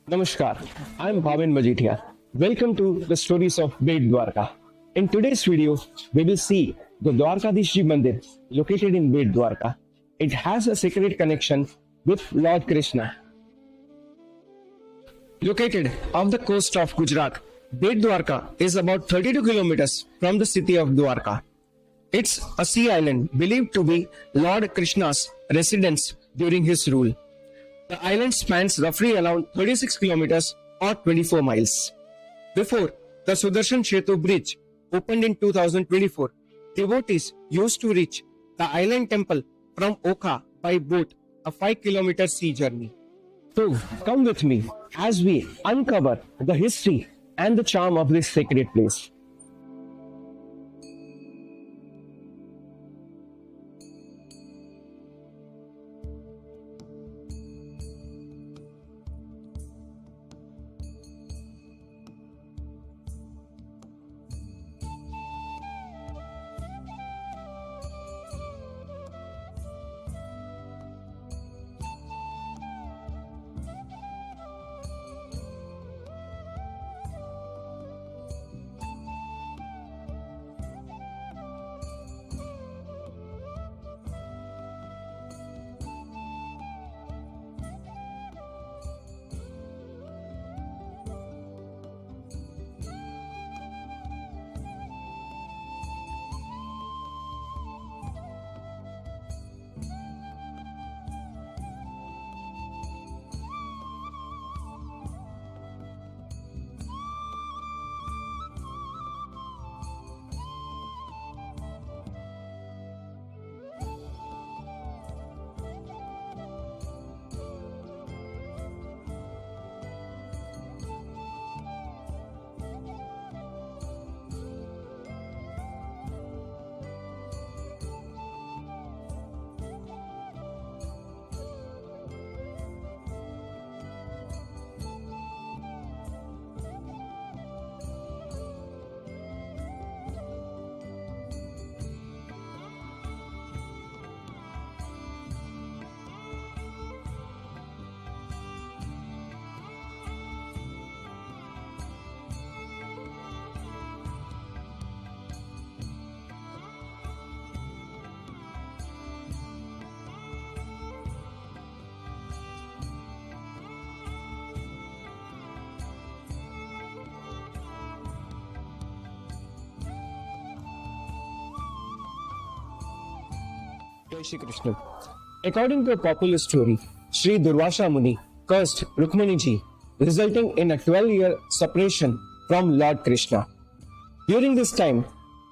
Namaskar, I'm Bhavin Majitia. Welcome to the stories of Bet Dwarka. In today's video, we will see the Dwarkadish Ji Mandir located in Bet Dwarka. It has a secret connection with Lord Krishna. Located off the coast of Gujarat, Bet Dwarka is about 32 kilometers from the city of Dwarka. It's a sea island believed to be Lord Krishna's residence during his rule. The island spans roughly around 36 kilometers or 24 miles. Before the Sudarshan Setu Bridge opened in 2024, devotees used to reach the island temple from Okha by boat, a 5-kilometer sea journey. So come with me as we uncover the history and the charm of this sacred place. Jai Shri Krishna. According to a popular story, Sri Durvasa Muni cursed Rukmani Ji, resulting in a 12-year separation from Lord Krishna. During this time,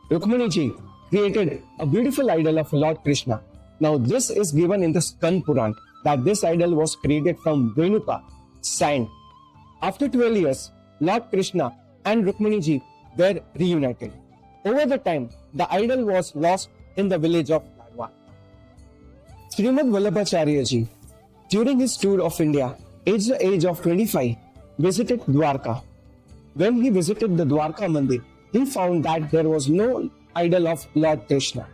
Rukmani Ji created a beautiful idol of Lord Krishna. Now, this is given in the Skand Puran that this idol was created from Renuka, sand. After 12 years, Lord Krishna and Rukmani Ji were reunited. Over the time, the idol was lost in the village of Ladwa. Srimad Vallabhacharya Ji, during his tour of India, aged the age of 25, visited Dwarka. When he visited the Dwarka Mandir, he found that there was no idol of Lord Krishna.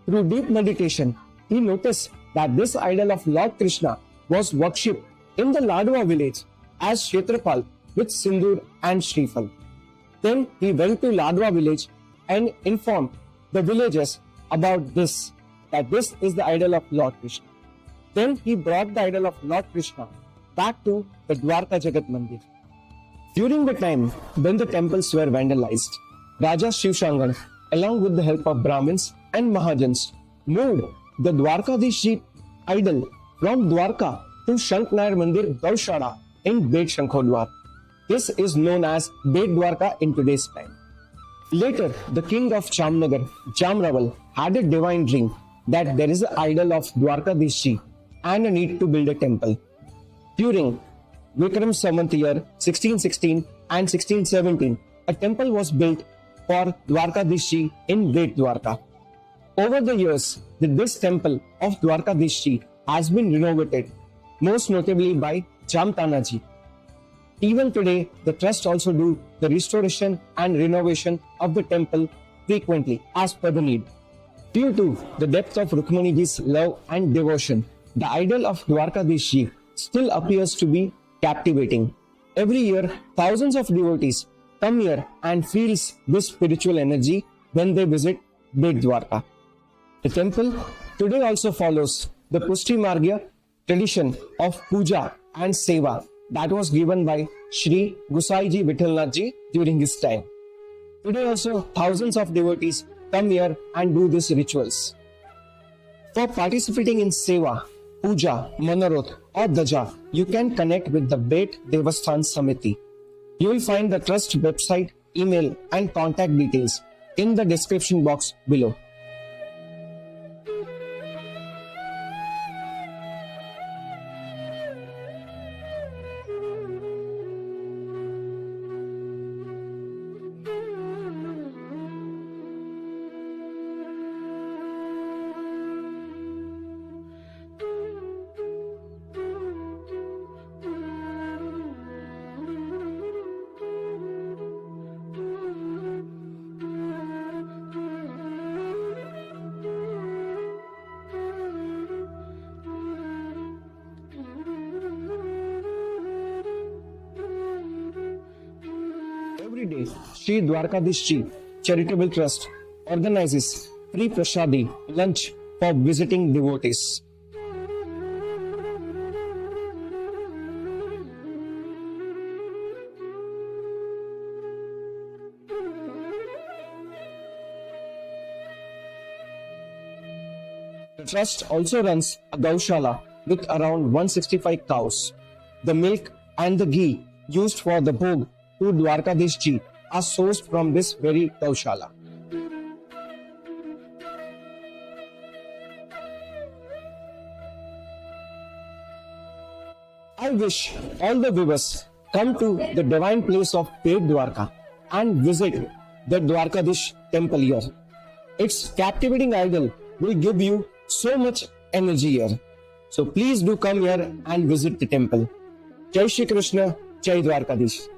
Through deep meditation, he noticed that this idol of Lord Krishna was worshipped in the Ladwa village as Kshetrapal with Sindur and Shrifal. Then he went to Ladwa village and informed the villagers about this, that this is the idol of Lord Krishna. Then he brought the idol of Lord Krishna back to the Dwarka Jagat Mandir. During the time when the temples were vandalized, Raja Shivshangan, along with the help of Brahmins and Mahajans, moved the Dwarkadish Ji idol from Dwarka to Shanknair Mandir Gaushala in Bet Shankhodwar. This is known as Bet Dwarka in today's time. Later, the king of Jamnagar, Jamraval, had a divine dream that there is an idol of Dwarkadish Ji and a need to build a temple. During Vikram Samvat year 1616 and 1617, a temple was built for Dwarkadish Ji in Bet Dwarka. Over the years, this temple of Dwarkadish Ji has been renovated, most notably by Jamtana Ji. Even today, the trust also do the restoration and renovation of the temple frequently as per the need. Due to the depth of Rukmani Ji's love and devotion, the idol of Dwarkadish Ji still appears to be captivating. Every year, thousands of devotees come here and feels this spiritual energy when they visit Bet Dwarka. The temple today also follows the Pushti Margya tradition of puja and seva that was given by Sri Gusaiji Vithalnathji during his time. Today also thousands of devotees come here and do these rituals. For participating in seva, puja, manaroth or daja, you can connect with the Bet Devasthan Samiti. You will find the trust website, email and contact details in the description box below. Every day, Sri Dwarkadish Ji Charitable Trust organizes free prasadi lunch for visiting devotees. The trust also runs a Gaushala with around 165 cows. The milk and the ghee used for the bhog to Dwarkadish Ji are sourced from this very Gaushala. I wish all the viewers come to the divine place of Bet Dwarka and visit the Dwarkadish temple here. Its captivating idol will give you so much energy here. So please do come here and visit the temple. Jai Shri Krishna, Jai Dwarkadish.